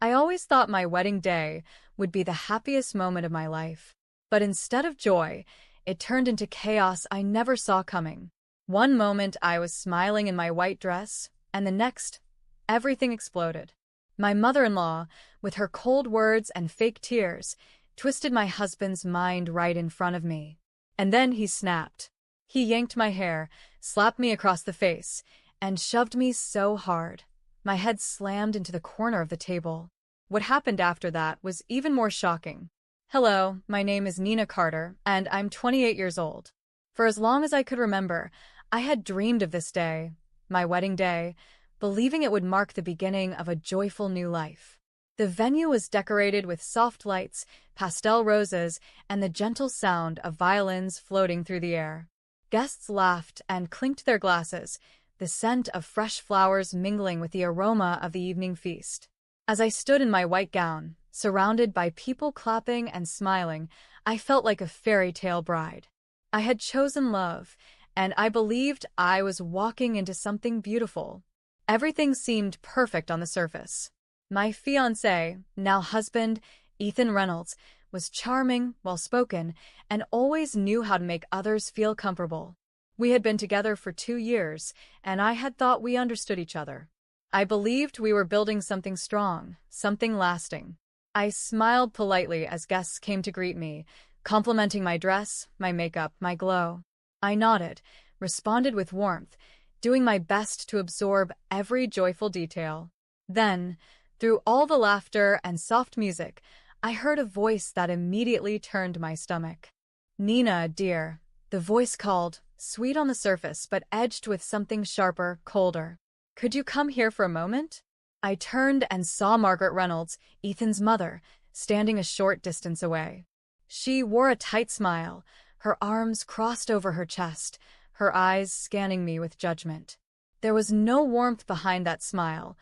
I always thought my wedding day would be the happiest moment of my life. But instead of joy, it turned into chaos I never saw coming. One moment I was smiling in my white dress, and the next, everything exploded. My mother-in-law, with her cold words and fake tears, twisted my husband's mind right in front of me. And then he snapped. He yanked my hair, slapped me across the face, and shoved me so hard. My head slammed into the corner of the table. What happened after that was even more shocking. Hello, my name is Nina Carter, and I'm 28 years old. For as long as I could remember, I had dreamed of this day, my wedding day, believing it would mark the beginning of a joyful new life. The venue was decorated with soft lights, pastel roses, and the gentle sound of violins floating through the air. Guests laughed and clinked their glasses, the scent of fresh flowers mingling with the aroma of the evening feast. As I stood in my white gown, surrounded by people clapping and smiling, I felt like a fairy tale bride. I had chosen love, and I believed I was walking into something beautiful. Everything seemed perfect on the surface. My fiancé, now husband, Ethan Reynolds, was charming, well-spoken, and always knew how to make others feel comfortable. We had been together for 2 years, and I had thought we understood each other. I believed we were building something strong, something lasting. I smiled politely as guests came to greet me, complimenting my dress, my makeup, my glow. I nodded, responded with warmth, doing my best to absorb every joyful detail. Then, through all the laughter and soft music, I heard a voice that immediately turned my stomach. "Nina, dear," the voice called, sweet on the surface but edged with something sharper, colder. "Could you come here for a moment?" I turned and saw Margaret Reynolds, Ethan's mother, standing a short distance away. She wore a tight smile, her arms crossed over her chest, her eyes scanning me with judgment. There was no warmth behind that smile,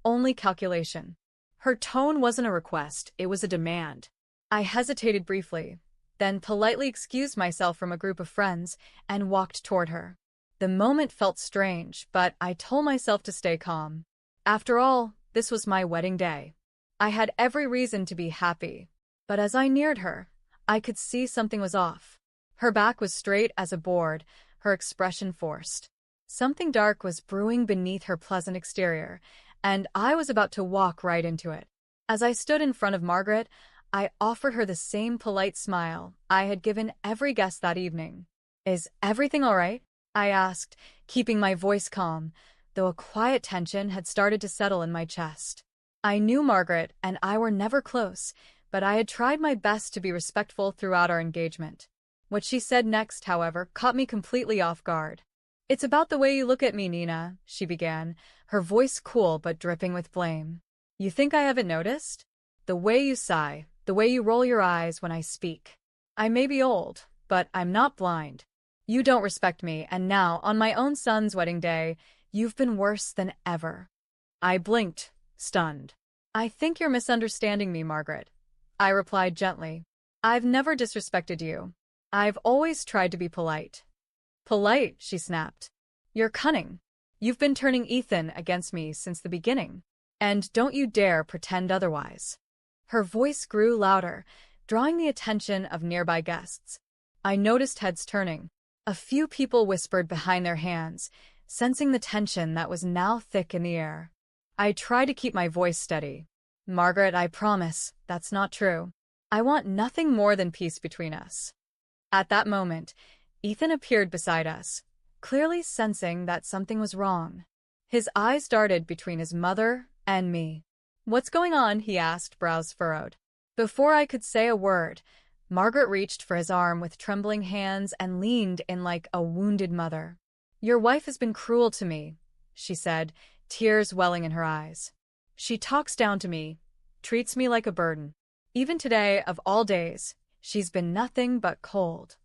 only calculation. Her tone wasn't a request, it was a demand. I hesitated briefly, then politely excused myself from a group of friends and walked toward her. The moment felt strange, but I told myself to stay calm. After all, this was my wedding day. I had every reason to be happy. But as I neared her, I could see something was off. Her back was straight as a board, her expression forced. Something dark was brewing beneath her pleasant exterior, and I was about to walk right into it. As I stood in front of Margaret, I offered her the same polite smile I had given every guest that evening. "Is everything all right?" I asked, keeping my voice calm, though a quiet tension had started to settle in my chest. I knew Margaret and I were never close, but I had tried my best to be respectful throughout our engagement. What she said next, however, caught me completely off guard. "It's about the way you look at me, Nina," she began, her voice cool but dripping with blame. "You think I haven't noticed? The way you sigh, the way you roll your eyes when I speak. I may be old, but I'm not blind. You don't respect me, and now, on my own son's wedding day, you've been worse than ever." I blinked, stunned. "I think you're misunderstanding me, Margaret," I replied gently. "I've never disrespected you. I've always tried to be polite." "Polite?" she snapped. "You're cunning. You've been turning Ethan against me since the beginning. And don't you dare pretend otherwise." Her voice grew louder, drawing the attention of nearby guests. I noticed heads turning. A few people whispered behind their hands, sensing the tension that was now thick in the air. I tried to keep my voice steady. "Margaret, I promise, that's not true. I want nothing more than peace between us." At that moment, Ethan appeared beside us, clearly sensing that something was wrong. His eyes darted between his mother and me. "What's going on?" he asked, brows furrowed. Before I could say a word, Margaret reached for his arm with trembling hands and leaned in like a wounded mother. "Your wife has been cruel to me," she said, tears welling in her eyes. "She talks down to me, treats me like a burden. Even today, of all days, she's been nothing but cold."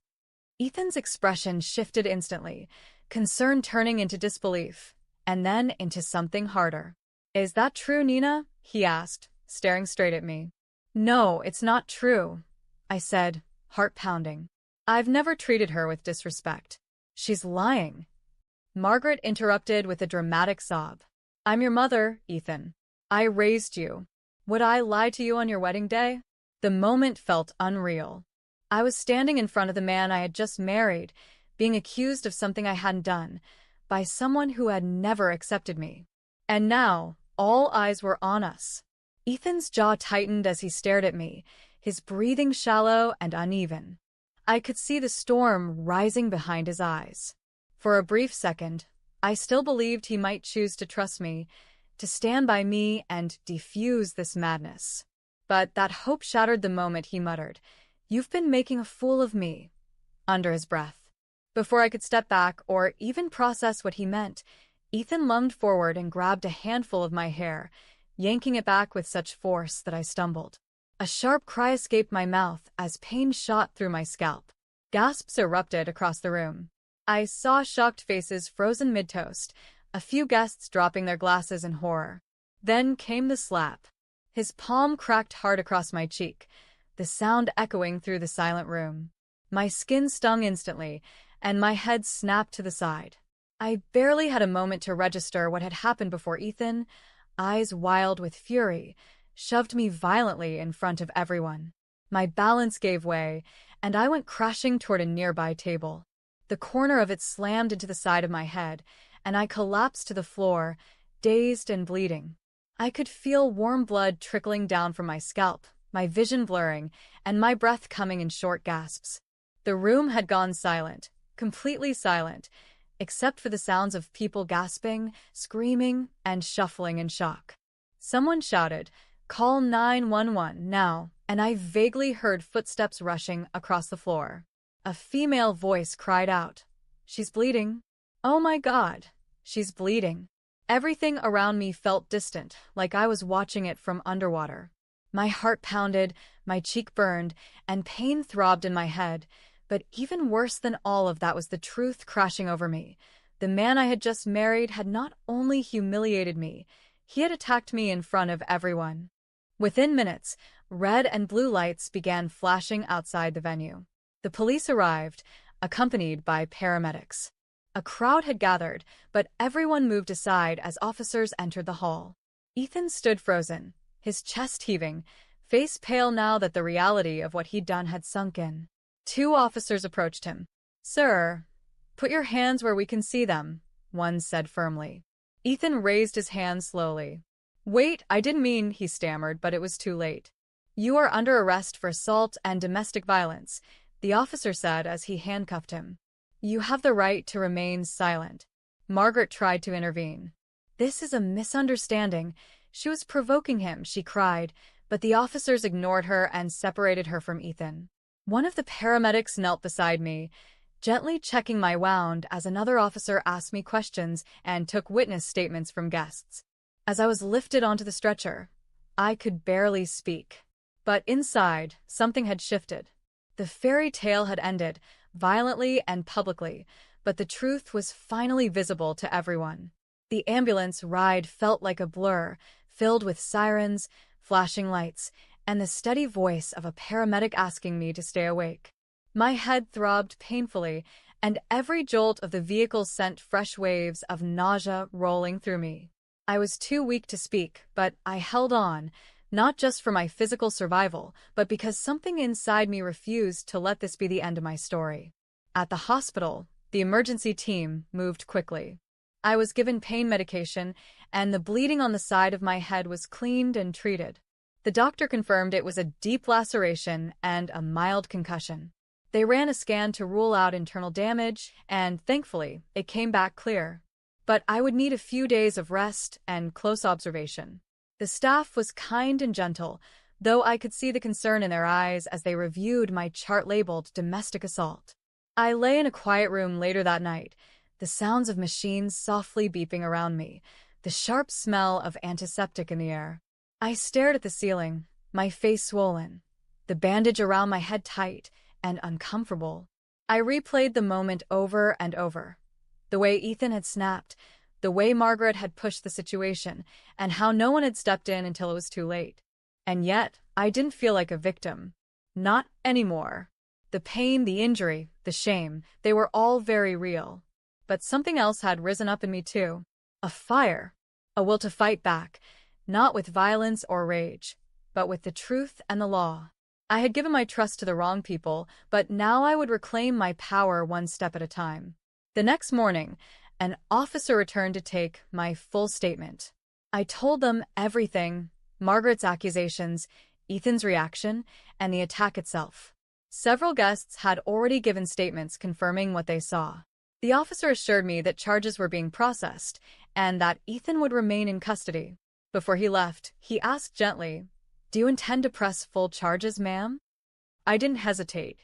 Ethan's expression shifted instantly, concern turning into disbelief, and then into something harder. "Is that true, Nina?" he asked, staring straight at me. "No, it's not true," I said, heart pounding. "I've never treated her with disrespect. She's lying." Margaret interrupted with a dramatic sob. "I'm your mother, Ethan. I raised you. Would I lie to you on your wedding day? The moment felt unreal. I was standing in front of the man I had just married, being accused of something I hadn't done, by someone who had never accepted me. And now, all eyes were on us. Ethan's jaw tightened as he stared at me, his breathing shallow and uneven. I could see the storm rising behind his eyes. For a brief second, I still believed he might choose to trust me, to stand by me and defuse this madness. But that hope shattered the moment he muttered, "You've been making a fool of me," under his breath. Before I could step back or even process what he meant, Ethan lunged forward and grabbed a handful of my hair, yanking it back with such force that I stumbled. A sharp cry escaped my mouth as pain shot through my scalp. Gasps erupted across the room. I saw shocked faces frozen mid-toast, a few guests dropping their glasses in horror. Then came the slap. His palm cracked hard across my cheek, the sound echoing through the silent room. My skin stung instantly, and my head snapped to the side. I barely had a moment to register what had happened before Ethan, eyes wild with fury, shoved me violently in front of everyone. My balance gave way, and I went crashing toward a nearby table. The corner of it slammed into the side of my head, and I collapsed to the floor, dazed and bleeding. I could feel warm blood trickling down from my scalp, my vision blurring, and my breath coming in short gasps. The room had gone silent, completely silent, except for the sounds of people gasping, screaming, and shuffling in shock. Someone shouted, "Call 911 now," and I vaguely heard footsteps rushing across the floor. A female voice cried out, "She's bleeding. Oh my God, she's bleeding." Everything around me felt distant, like I was watching it from underwater. My heart pounded, my cheek burned, and pain throbbed in my head. But even worse than all of that was the truth crashing over me. The man I had just married had not only humiliated me, he had attacked me in front of everyone. Within minutes, red and blue lights began flashing outside the venue. The police arrived, accompanied by paramedics. A crowd had gathered, but everyone moved aside as officers entered the hall. Ethan stood frozen, his chest heaving, face pale now that the reality of what he'd done had sunk in. Two officers approached him. "Sir, put your hands where we can see them," one said firmly. Ethan raised his hands slowly. "Wait, I didn't mean," he stammered, but it was too late. "You are under arrest for assault and domestic violence," the officer said as he handcuffed him. "You have the right to remain silent." Margaret tried to intervene. "This is a misunderstanding. She was provoking him," she cried, but the officers ignored her and separated her from Ethan. One of the paramedics knelt beside me, gently checking my wound as another officer asked me questions and took witness statements from guests. As I was lifted onto the stretcher, I could barely speak. But inside, something had shifted. The fairy tale had ended, violently and publicly, but the truth was finally visible to everyone. The ambulance ride felt like a blur, filled with sirens, flashing lights, and the steady voice of a paramedic asking me to stay awake. My head throbbed painfully, and every jolt of the vehicle sent fresh waves of nausea rolling through me. I was too weak to speak, but I held on, not just for my physical survival, but because something inside me refused to let this be the end of my story. At the hospital, the emergency team moved quickly. I was given pain medication, and the bleeding on the side of my head was cleaned and treated. The doctor confirmed it was a deep laceration and a mild concussion. They ran a scan to rule out internal damage, and thankfully, it came back clear. But I would need a few days of rest and close observation. The staff was kind and gentle, though I could see the concern in their eyes as they reviewed my chart labeled domestic assault. I lay in a quiet room later that night, the sounds of machines softly beeping around me, the sharp smell of antiseptic in the air. I stared at the ceiling, my face swollen, the bandage around my head tight and uncomfortable. I replayed the moment over and over. The way Ethan had snapped, the way Margaret had pushed the situation, and how no one had stepped in until it was too late. And yet, I didn't feel like a victim. Not anymore. The pain, the injury, the shame, they were all very real. But something else had risen up in me too. A fire. A will to fight back. Not with violence or rage, but with the truth and the law. I had given my trust to the wrong people, but now I would reclaim my power one step at a time. The next morning, an officer returned to take my full statement. I told them everything: Margaret's accusations, Ethan's reaction, and the attack itself. Several guests had already given statements confirming what they saw. The officer assured me that charges were being processed and that Ethan would remain in custody. Before he left, he asked gently, "Do you intend to press full charges, ma'am?" I didn't hesitate.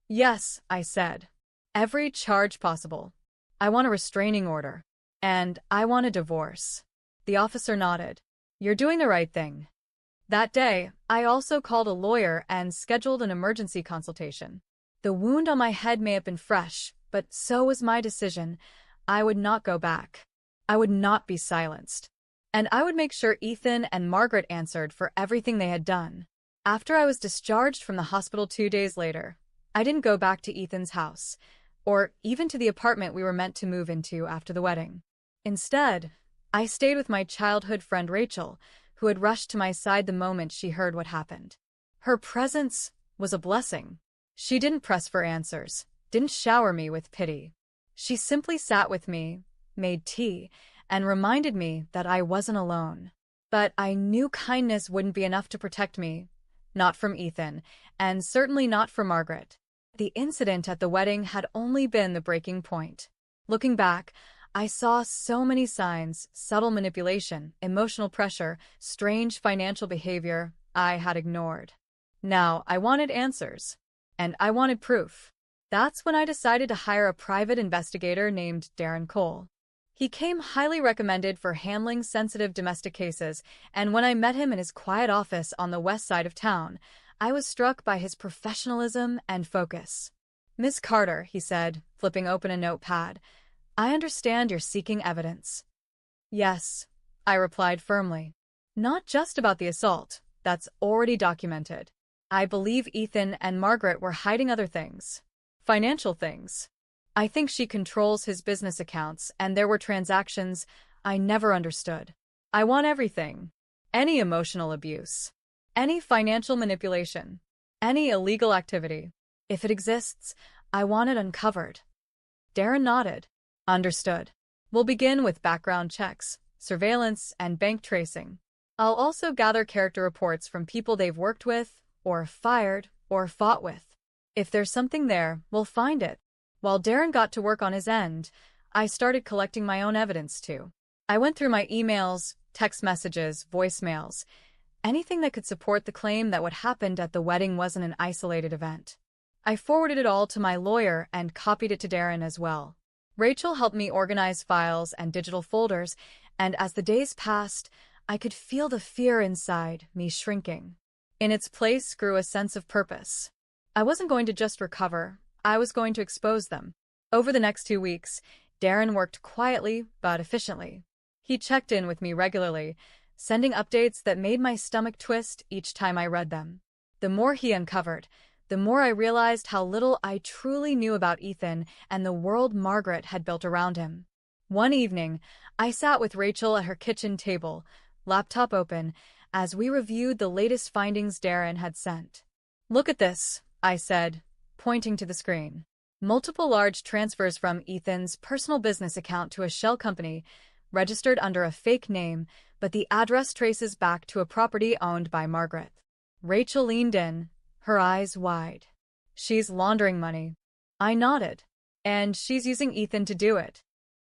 "Yes," I said. "Every charge possible. I want a restraining order. And I want a divorce." The officer nodded. "You're doing the right thing." That day, I also called a lawyer and scheduled an emergency consultation. The wound on my head may have been fresh, but so was my decision. I would not go back. I would not be silenced. And I would make sure Ethan and Margaret answered for everything they had done. After I was discharged from the hospital 2 days later, I didn't go back to Ethan's house, or even to the apartment we were meant to move into after the wedding. Instead, I stayed with my childhood friend Rachel, who had rushed to my side the moment she heard what happened. Her presence was a blessing. She didn't press for answers, didn't shower me with pity. She simply sat with me, made tea, and reminded me that I wasn't alone. But I knew kindness wouldn't be enough to protect me, not from Ethan, and certainly not from Margaret. The incident at the wedding had only been the breaking point. Looking back, I saw so many signs: subtle manipulation, emotional pressure, strange financial behavior I had ignored. Now I wanted answers, and I wanted proof. That's when I decided to hire a private investigator named Darren Cole. He came highly recommended for handling sensitive domestic cases, and when I met him in his quiet office on the west side of town, I was struck by his professionalism and focus. "Miss Carter," he said, flipping open a notepad, "I understand you're seeking evidence." "Yes," I replied firmly. "Not just about the assault. That's already documented. I believe Ethan and Margaret were hiding other things. Financial things. I think she controls his business accounts, and there were transactions I never understood. I want everything. Any emotional abuse. Any financial manipulation. Any illegal activity. If it exists, I want it uncovered." Darren nodded. "Understood. We'll begin with background checks, surveillance, and bank tracing. I'll also gather character reports from people they've worked with, or fired, or fought with. If there's something there, we'll find it." While Darren got to work on his end, I started collecting my own evidence too. I went through my emails, text messages, voicemails, anything that could support the claim that what happened at the wedding wasn't an isolated event. I forwarded it all to my lawyer and copied it to Darren as well. Rachel helped me organize files and digital folders, and as the days passed, I could feel the fear inside me shrinking. In its place grew a sense of purpose. I wasn't going to just recover, I was going to expose them. Over the next 2 weeks, Darren worked quietly but efficiently. He checked in with me regularly, sending updates that made my stomach twist each time I read them. The more he uncovered, the more I realized how little I truly knew about Ethan and the world Margaret had built around him. One evening, I sat with Rachel at her kitchen table, laptop open, as we reviewed the latest findings Darren had sent. "Look at this," I said, pointing to the screen. Multiple large transfers from Ethan's personal business account to a shell company, registered under a fake name, but the address traces back to a property owned by Margaret. Rachel leaned in, her eyes wide. "She's laundering money." I nodded. "And she's using Ethan to do it."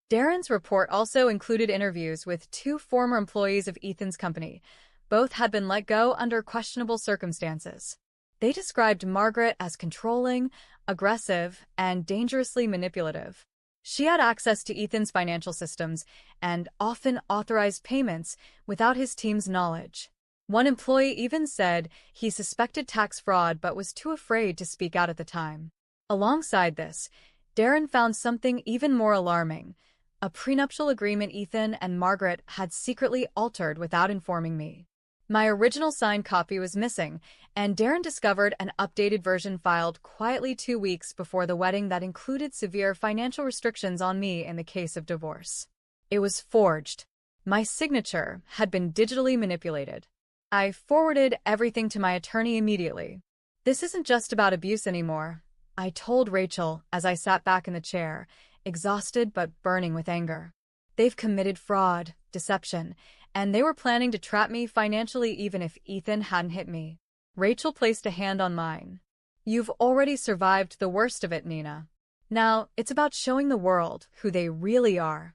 Darren's report also included interviews with 2 former employees of Ethan's company. Both had been let go under questionable circumstances. They described Margaret as controlling, aggressive, and dangerously manipulative. She had access to Ethan's financial systems and often authorized payments without his team's knowledge. One employee even said he suspected tax fraud but was too afraid to speak out at the time. Alongside this, Darren found something even more alarming: a prenuptial agreement Ethan and Margaret had secretly altered without informing me. My original signed copy was missing, and Darren discovered an updated version filed quietly 2 weeks before the wedding that included severe financial restrictions on me in the case of divorce. It was forged. My signature had been digitally manipulated. I forwarded everything to my attorney immediately. This isn't just about abuse anymore, I told Rachel as I sat back in the chair, exhausted but burning with anger. They've committed fraud, deception, and they were planning to trap me financially even if Ethan hadn't hit me. Rachel placed a hand on mine. You've already survived the worst of it, Nina. Now, it's about showing the world who they really are.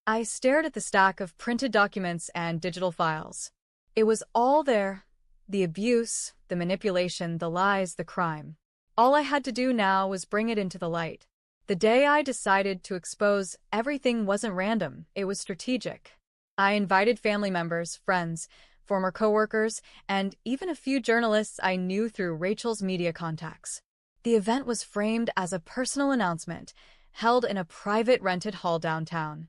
I stared at the stack of printed documents and digital files. It was all there. The abuse, the manipulation, the lies, the crime. All I had to do now was bring it into the light. The day I decided to expose everything wasn't random, it was strategic. I invited family members, friends, former coworkers, and even a few journalists I knew through Rachel's media contacts. The event was framed as a personal announcement, held in a private rented hall downtown.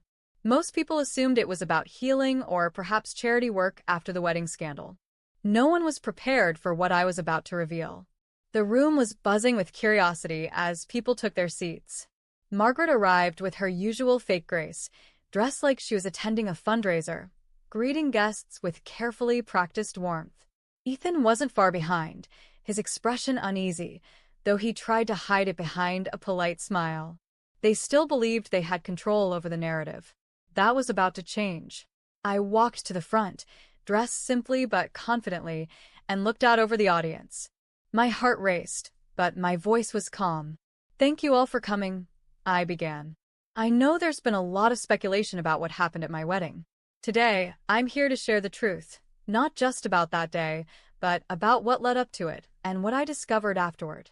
Most people assumed it was about healing or perhaps charity work after the wedding scandal. No one was prepared for what I was about to reveal. The room was buzzing with curiosity as people took their seats. Margaret arrived with her usual fake grace, dressed like she was attending a fundraiser, greeting guests with carefully practiced warmth. Ethan wasn't far behind, his expression uneasy, though he tried to hide it behind a polite smile. They still believed they had control over the narrative. That was about to change. I walked to the front, dressed simply but confidently, and looked out over the audience. My heart raced, but my voice was calm. "Thank you all for coming," I began. "I know there's been a lot of speculation about what happened at my wedding. Today, I'm here to share the truth, not just about that day, but about what led up to it and what I discovered afterward."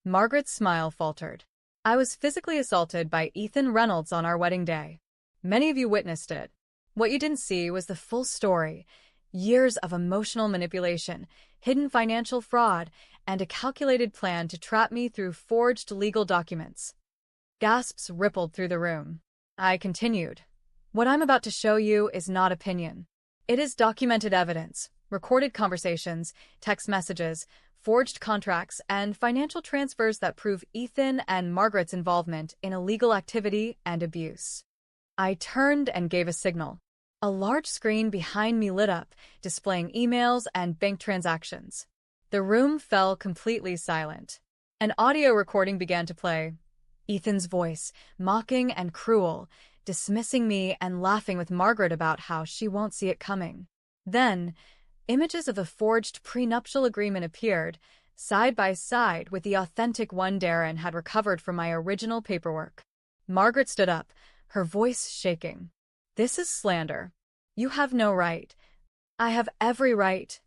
Margaret's smile faltered. "I was physically assaulted by Ethan Reynolds on our wedding day. Many of you witnessed it. What you didn't see was the full story. Years of emotional manipulation, hidden financial fraud, and a calculated plan to trap me through forged legal documents." Gasps rippled through the room. I continued. "What I'm about to show you is not opinion. It is documented evidence, recorded conversations, text messages, forged contracts, and financial transfers that prove Ethan and Margaret's involvement in illegal activity and abuse." I turned and gave a signal. A large screen behind me lit up, displaying emails and bank transactions. The room fell completely silent. An audio recording began to play. Ethan's voice, mocking and cruel, dismissing me and laughing with Margaret about how she won't see it coming. Then, images of the forged prenuptial agreement appeared, side by side with the authentic one Darren had recovered from my original paperwork. Margaret stood up, her voice shaking. "This is slander. You have no right." "I have every right,"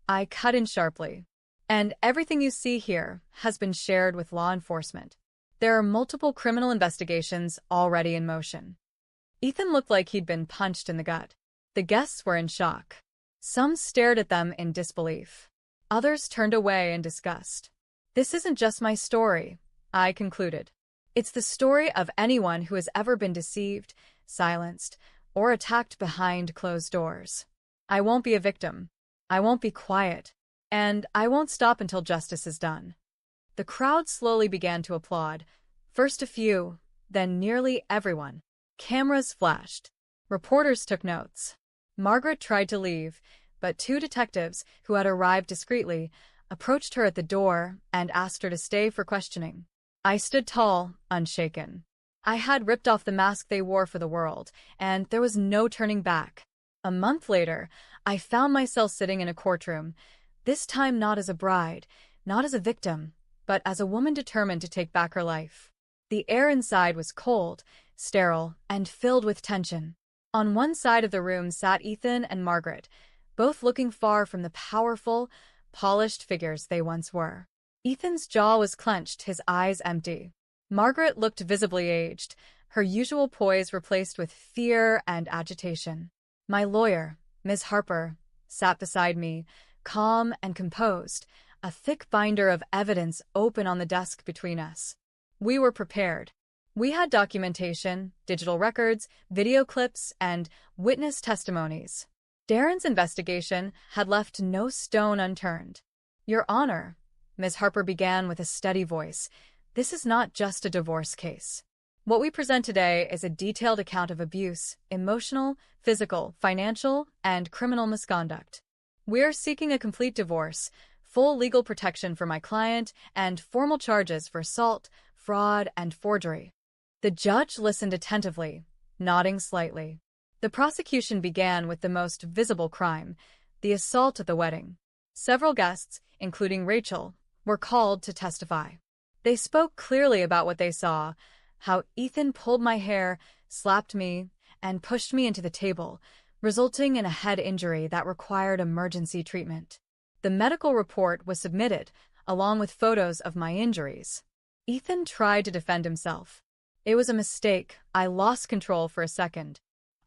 I cut in sharply. "And everything you see here has been shared with law enforcement. There are multiple criminal investigations already in motion." Ethan looked like he'd been punched in the gut. The guests were in shock. Some stared at them in disbelief. Others turned away in disgust. "This isn't just my story," I concluded. "It's the story of anyone who has ever been deceived, silenced, or attacked behind closed doors. I won't be a victim. I won't be quiet. And I won't stop until justice is done." The crowd slowly began to applaud. First a few, then nearly everyone. Cameras flashed. Reporters took notes. Margaret tried to leave, but two detectives, who had arrived discreetly, approached her at the door and asked her to stay for questioning. I stood tall, unshaken. I had ripped off the mask they wore for the world, and there was no turning back. A month later, I found myself sitting in a courtroom, this time not as a bride, not as a victim, but as a woman determined to take back her life. The air inside was cold, sterile, and filled with tension. On one side of the room sat Ethan and Margaret, both looking far from the powerful, polished figures they once were. Ethan's jaw was clenched, his eyes empty. Margaret looked visibly aged, her usual poise replaced with fear and agitation. My lawyer, Ms. Harper, sat beside me, calm and composed, a thick binder of evidence open on the desk between us. We were prepared. We had documentation, digital records, video clips, and witness testimonies. Darren's investigation had left no stone unturned. "Your Honor," Ms. Harper began with a steady voice, "this is not just a divorce case. What we present today is a detailed account of abuse, emotional, physical, financial, and criminal misconduct. We're seeking a complete divorce, full legal protection for my client, and formal charges for assault, fraud, and forgery. The judge listened attentively, nodding slightly. The prosecution began with the most visible crime, the assault at the wedding. Several guests, including Rachel, were called to testify. They spoke clearly about what they saw, how Ethan pulled my hair, slapped me, and pushed me into the table, resulting in a head injury that required emergency treatment. The medical report was submitted, along with photos of my injuries. Ethan tried to defend himself. It was a mistake. I lost control for a second.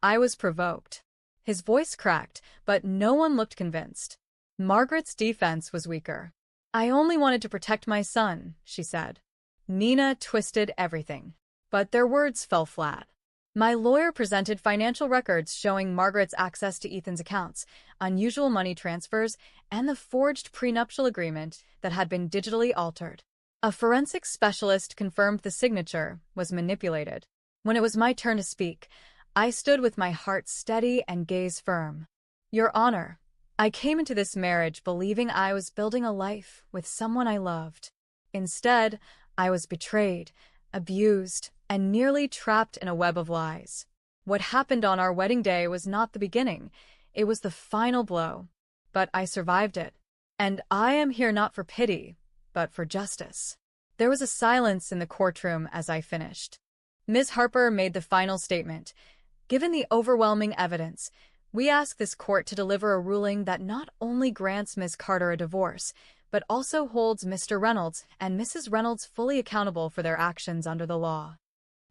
I was provoked. His voice cracked, but no one looked convinced. Margaret's defense was weaker. I only wanted to protect my son, she said. Nina twisted everything. But their words fell flat. My lawyer presented financial records showing Margaret's access to Ethan's accounts, unusual money transfers, and the forged prenuptial agreement that had been digitally altered. A forensic specialist confirmed the signature was manipulated. When it was my turn to speak, I stood with my heart steady and gaze firm. Your Honor, I came into this marriage believing I was building a life with someone I loved. Instead, I was betrayed, abused, and nearly trapped in a web of lies. What happened on our wedding day was not the beginning, it was the final blow. But I survived it. And I am here not for pity, but for justice. There was a silence in the courtroom as I finished. Ms. Harper made the final statement. Given the overwhelming evidence, we ask this court to deliver a ruling that not only grants Ms. Carter a divorce, but also holds Mr. Reynolds and Mrs. Reynolds fully accountable for their actions under the law.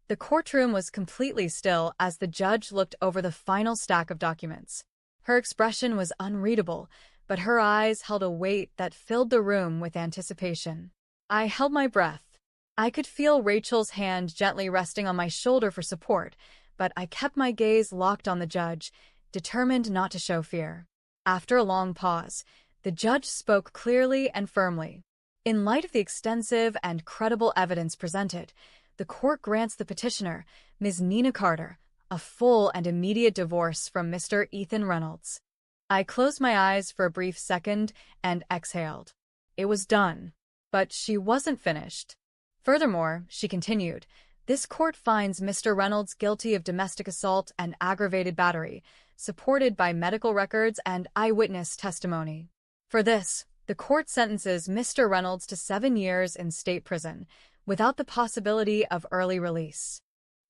The courtroom was completely still as the judge looked over the final stack of documents. Her expression was unreadable, but her eyes held a weight that filled the room with anticipation. I held my breath. I could feel Rachel's hand gently resting on my shoulder for support, but I kept my gaze locked on the judge, determined not to show fear. After a long pause, the judge spoke clearly and firmly. In light of the extensive and credible evidence presented, the court grants the petitioner, Ms. Nina Carter, a full and immediate divorce from Mr. Ethan Reynolds. I closed my eyes for a brief second and exhaled. It was done. But she wasn't finished. Furthermore, she continued, this court finds Mr. Reynolds guilty of domestic assault and aggravated battery, supported by medical records and eyewitness testimony. For this, the court sentences Mr. Reynolds to 7 years in state prison, without the possibility of early release.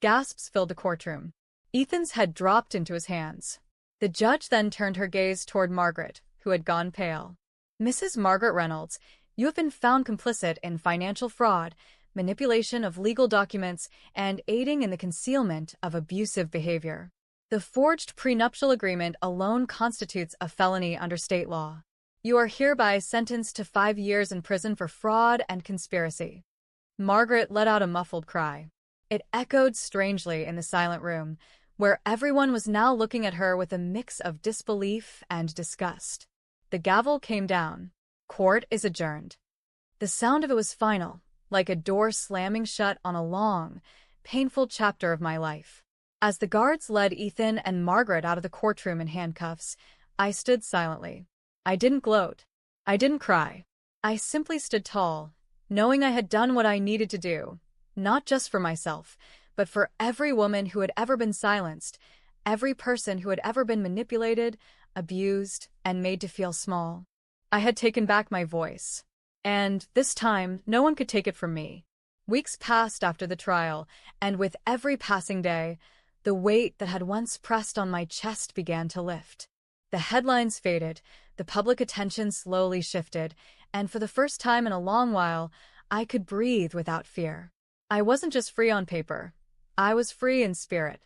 Gasps filled the courtroom. Ethan's head dropped into his hands. The judge then turned her gaze toward Margaret, who had gone pale. Mrs. Margaret Reynolds, you have been found complicit in financial fraud, manipulation of legal documents, and aiding in the concealment of abusive behavior. The forged prenuptial agreement alone constitutes a felony under state law. You are hereby sentenced to 5 years in prison for fraud and conspiracy. Margaret let out a muffled cry. It echoed strangely in the silent room, where everyone was now looking at her with a mix of disbelief and disgust. The gavel came down. Court is adjourned. The sound of it was final, like a door slamming shut on a long, painful chapter of my life. As the guards led Ethan and Margaret out of the courtroom in handcuffs, I stood silently. I didn't gloat. I didn't cry. I simply stood tall, knowing I had done what I needed to do, not just for myself, but for every woman who had ever been silenced, every person who had ever been manipulated, abused, and made to feel small. I had taken back my voice. And, this time, no one could take it from me. Weeks passed after the trial, and with every passing day, the weight that had once pressed on my chest began to lift. The headlines faded, the public attention slowly shifted, and for the first time in a long while, I could breathe without fear. I wasn't just free on paper. I was free in spirit.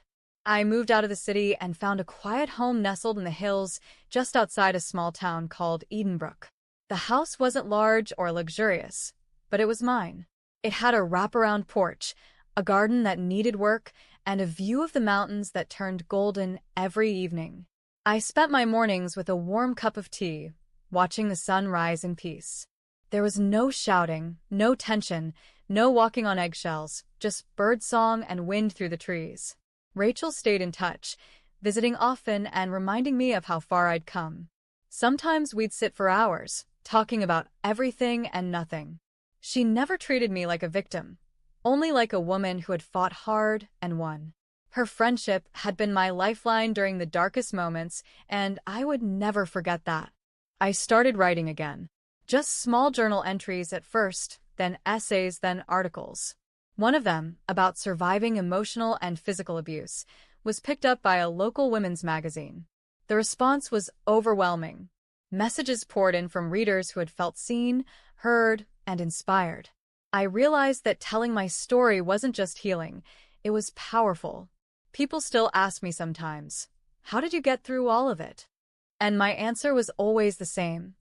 I moved out of the city and found a quiet home nestled in the hills just outside a small town called Edenbrook. The house wasn't large or luxurious, but it was mine. It had a wraparound porch, a garden that needed work, and a view of the mountains that turned golden every evening. I spent my mornings with a warm cup of tea, watching the sun rise in peace. There was no shouting, no tension, no walking on eggshells, just birdsong and wind through the trees. Rachel stayed in touch, visiting often and reminding me of how far I'd come. Sometimes we'd sit for hours, talking about everything and nothing. She never treated me like a victim, only like a woman who had fought hard and won. Her friendship had been my lifeline during the darkest moments, and I would never forget that. I started writing again. Just small journal entries at first, then essays, then articles. One of them, about surviving emotional and physical abuse, was picked up by a local women's magazine. The response was overwhelming. Messages poured in from readers who had felt seen, heard, and inspired. I realized that telling my story wasn't just healing, it was powerful. People still ask me sometimes, "How did you get through all of it?" And my answer was always the same: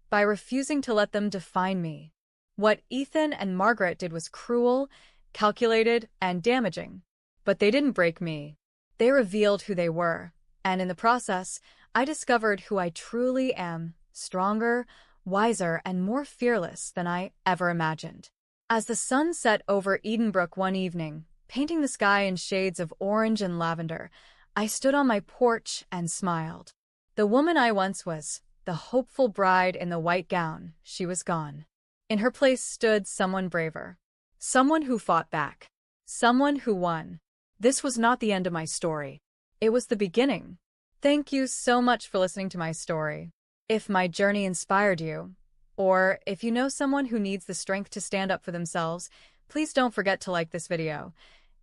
by refusing to let them define me. What Ethan and Margaret did was cruel, calculated, and damaging. But they didn't break me. They revealed who they were, and in the process, I discovered who I truly am: stronger, wiser, and more fearless than I ever imagined. As the sun set over Edenbrook one evening, painting the sky in shades of orange and lavender, I stood on my porch and smiled. The woman I once was, the hopeful bride in the white gown, she was gone. In her place stood someone braver. Someone who fought back. Someone who won. This was not the end of my story. It was the beginning. Thank you so much for listening to my story. If my journey inspired you, or if you know someone who needs the strength to stand up for themselves, please don't forget to like this video.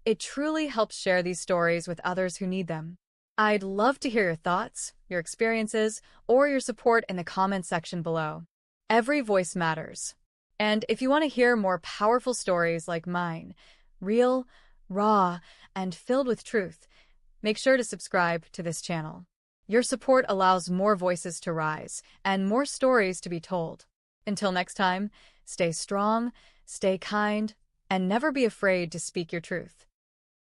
It truly helps share these stories with others who need them. I'd love to hear your thoughts, your experiences, or your support in the comment section below. Every voice matters. And if you want to hear more powerful stories like mine, real, raw, and filled with truth, make sure to subscribe to this channel. Your support allows more voices to rise and more stories to be told. Until next time, stay strong, stay kind, and never be afraid to speak your truth.